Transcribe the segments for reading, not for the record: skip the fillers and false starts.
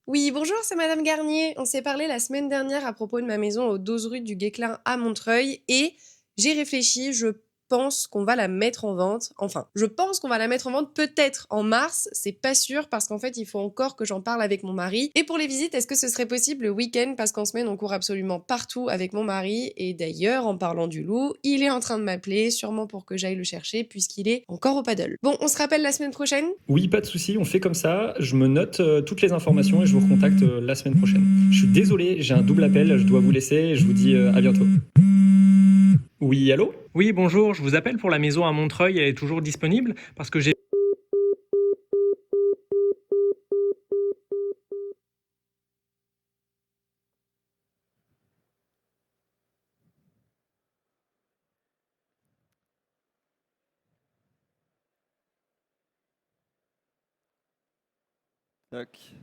Oui, bonjour, c'est Madame Garnier. On s'est parlé la semaine dernière à propos de ma maison aux 12 rue du Guesclin à Montreuil et j'ai réfléchi, je pense qu'on va la mettre en vente. Enfin, je pense qu'on va la mettre en vente peut-être en mars, c'est pas sûr parce qu'en fait, il faut encore que j'en parle avec mon mari. Et pour les visites, est-ce que ce serait possible le week-end parce qu'en semaine, on court absolument partout avec mon mari et d'ailleurs, en parlant du loup, il est en train de m'appeler, sûrement pour que j'aille le chercher puisqu'il est encore au paddle. Bon, on se rappelle la semaine prochaine? Oui, pas de souci, on fait comme ça. Je me note toutes les informations et je vous recontacte la semaine prochaine. Je suis désolé, j'ai un double appel, je dois vous laisser et je vous dis à bientôt. Oui, allô? Oui, bonjour, je vous appelle pour la maison à Montreuil, elle est toujours disponible parce que j'ai... Tac.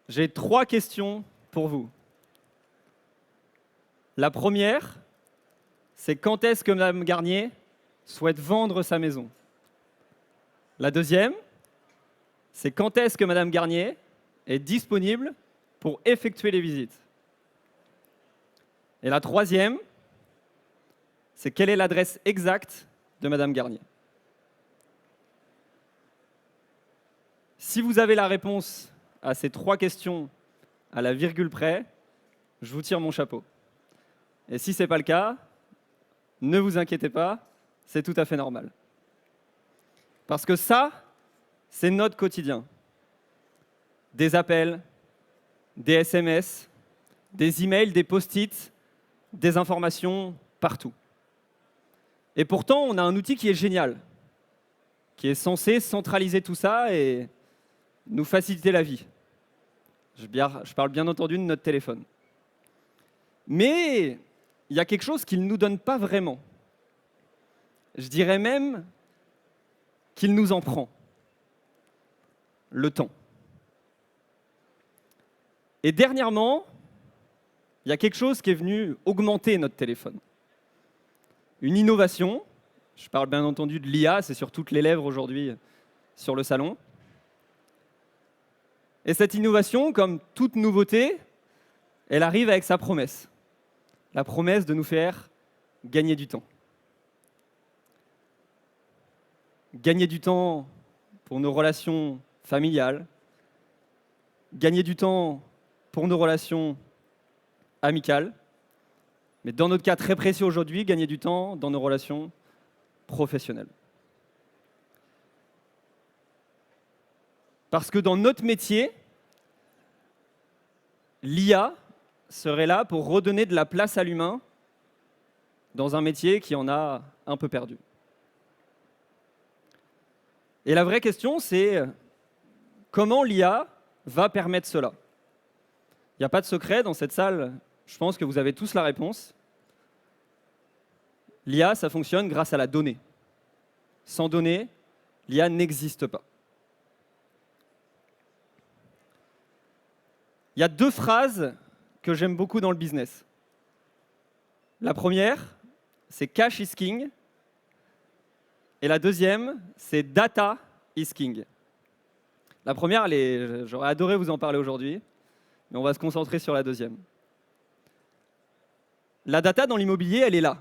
J'ai 3 questions pour vous. La première, c'est quand est-ce que Madame Garnier souhaite vendre sa maison? La deuxième, c'est quand est-ce que Madame Garnier est disponible pour effectuer les visites? Et la troisième, c'est quelle est l'adresse exacte de Madame Garnier? Si vous avez la réponse à ces 3 questions à la virgule près, je vous tire mon chapeau. Et si ce n'est pas le cas, ne vous inquiétez pas, c'est tout à fait normal. Parce que ça, c'est notre quotidien. Des appels, des SMS, des emails, des post-it, des informations partout. Et pourtant, on a un outil qui est génial, qui est censé centraliser tout ça et nous faciliter la vie. Je parle bien entendu de notre téléphone. Mais il y a quelque chose qu'il ne nous donne pas vraiment. Je dirais même qu'il nous en prend. Le temps. Et dernièrement, il y a quelque chose qui est venu augmenter notre téléphone. Une innovation, je parle bien entendu de l'IA, c'est sur toutes les lèvres aujourd'hui sur le salon. Et cette innovation, comme toute nouveauté, elle arrive avec sa promesse. La promesse de nous faire gagner du temps. Gagner du temps pour nos relations familiales, gagner du temps pour nos relations amicales, mais dans notre cas très précis aujourd'hui, gagner du temps dans nos relations professionnelles. Parce que dans notre métier, l'IA serait là pour redonner de la place à l'humain dans un métier qui en a un peu perdu. Et la vraie question, c'est comment l'IA va permettre cela? Il n'y a pas de secret dans cette salle, je pense que vous avez tous la réponse. L'IA, ça fonctionne grâce à la donnée. Sans données, l'IA n'existe pas. Il y a 2 phrases que j'aime beaucoup dans le business. La première, c'est cash is king. Et la deuxième, c'est data is king. La première, j'aurais adoré vous en parler aujourd'hui, mais on va se concentrer sur la deuxième. La data dans l'immobilier, elle est là.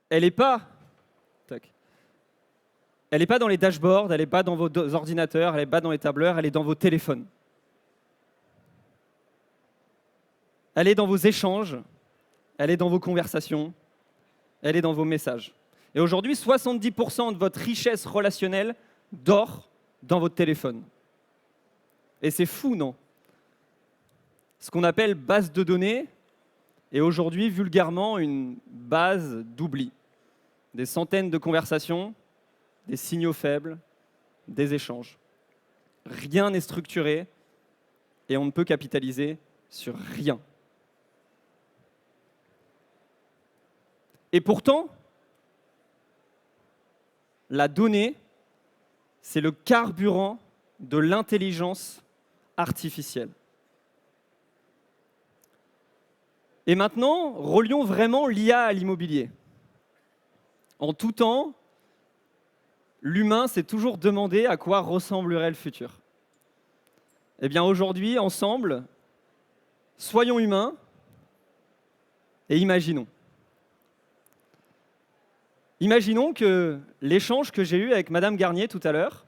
Elle n'est pas, elle n'est pas dans les dashboards, elle n'est pas dans vos ordinateurs, elle n'est pas dans les tableurs, elle est dans vos téléphones. Elle est dans vos échanges, elle est dans vos conversations, elle est dans vos messages. Et aujourd'hui, 70% de votre richesse relationnelle dort dans votre téléphone. Et c'est fou, non? Ce qu'on appelle base de données est aujourd'hui vulgairement une base d'oubli. Des centaines de conversations, des signaux faibles, des échanges. Rien n'est structuré et on ne peut capitaliser sur rien. Et pourtant, la donnée, c'est le carburant de l'intelligence artificielle. Et maintenant, relions vraiment l'IA à l'immobilier. En tout temps, l'humain s'est toujours demandé à quoi ressemblerait le futur. Eh bien aujourd'hui, ensemble, soyons humains et imaginons. Imaginons que l'échange que j'ai eu avec Madame Garnier tout à l'heure,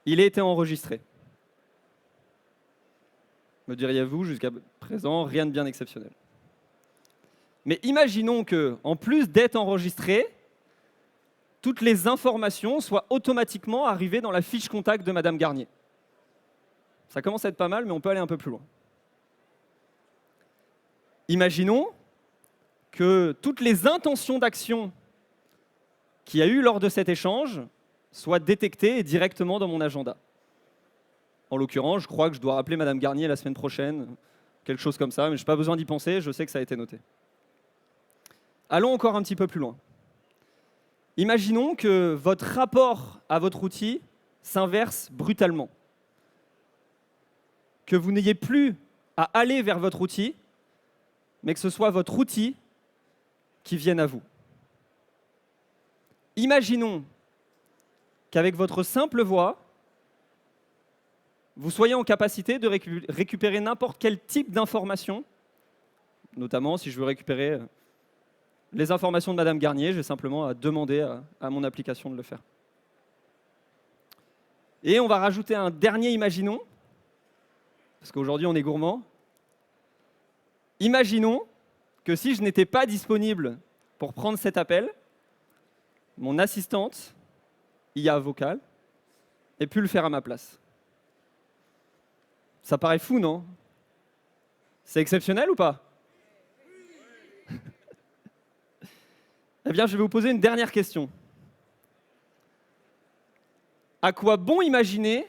il a été enregistré. Me diriez-vous, jusqu'à présent, rien de bien exceptionnel. Mais imaginons que, en plus d'être enregistré, toutes les informations soient automatiquement arrivées dans la fiche contact de Madame Garnier. Ça commence à être pas mal, mais on peut aller un peu plus loin. Imaginons que toutes les intentions d'action qu'il y a eu lors de cet échange soient détectées directement dans mon agenda. En l'occurrence, je crois que je dois rappeler Madame Garnier la semaine prochaine, quelque chose comme ça, mais je n'ai pas besoin d'y penser, je sais que ça a été noté. Allons encore un petit peu plus loin. Imaginons que votre rapport à votre outil s'inverse brutalement. Que vous n'ayez plus à aller vers votre outil, mais que ce soit votre outil qui vienne à vous. Imaginons qu'avec votre simple voix, vous soyez en capacité de récupérer n'importe quel type d'information, notamment si je veux récupérer les informations de Madame Garnier, j'ai simplement à demander à mon application de le faire. Et on va rajouter un dernier imaginons, parce qu'aujourd'hui on est gourmand. Imaginons que si je n'étais pas disponible pour prendre cet appel, mon assistante, IA vocale, ait pu le faire à ma place. Ça paraît fou, non? C'est exceptionnel ou pas? Eh bien, je vais vous poser une dernière question. À quoi bon imaginer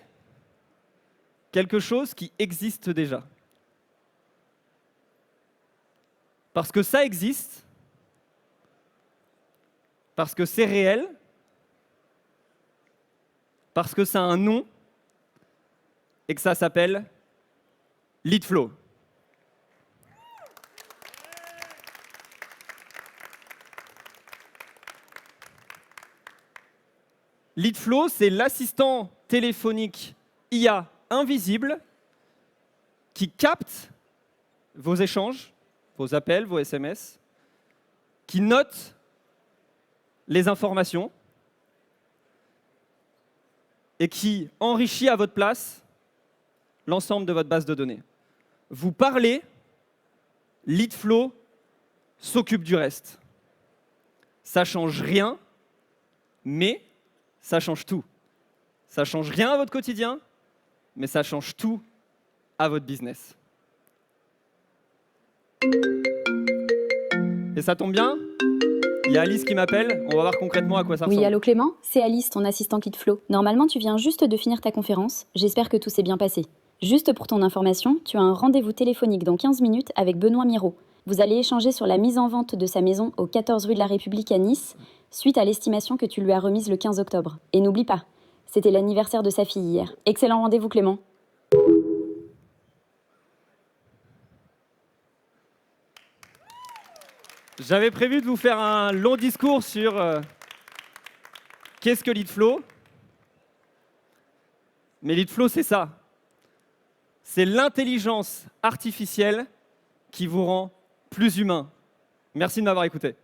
quelque chose qui existe déjà? Parce que ça existe, parce que c'est réel, parce que ça a un nom et que ça s'appelle Leadflow. Leadflow, c'est l'assistant téléphonique IA invisible qui capte vos échanges, vos appels, vos SMS, qui note les informations et qui enrichit à votre place l'ensemble de votre base de données. Vous parlez, Leadflow s'occupe du reste. Ça ne change rien, mais ça change tout. Ça ne change rien à votre quotidien, mais ça change tout à votre business. Et ça tombe bien, il y a Alice qui m'appelle, on va voir concrètement à quoi ça ressemble. Oui, allô Clément, c'est Alice, ton assistante Leadflow. Normalement, tu viens juste de finir ta conférence, j'espère que tout s'est bien passé. Juste pour ton information, tu as un rendez-vous téléphonique dans 15 minutes avec Benoît Miraud. Vous allez échanger sur la mise en vente de sa maison au 14 rue de la République à Nice, suite à l'estimation que tu lui as remise le 15 octobre. Et n'oublie pas, c'était l'anniversaire de sa fille hier. Excellent rendez-vous Clément. J'avais prévu de vous faire un long discours sur qu'est-ce que Leadflow. Mais Leadflow, c'est ça. C'est l'intelligence artificielle qui vous rend plus humain. Merci de m'avoir écouté.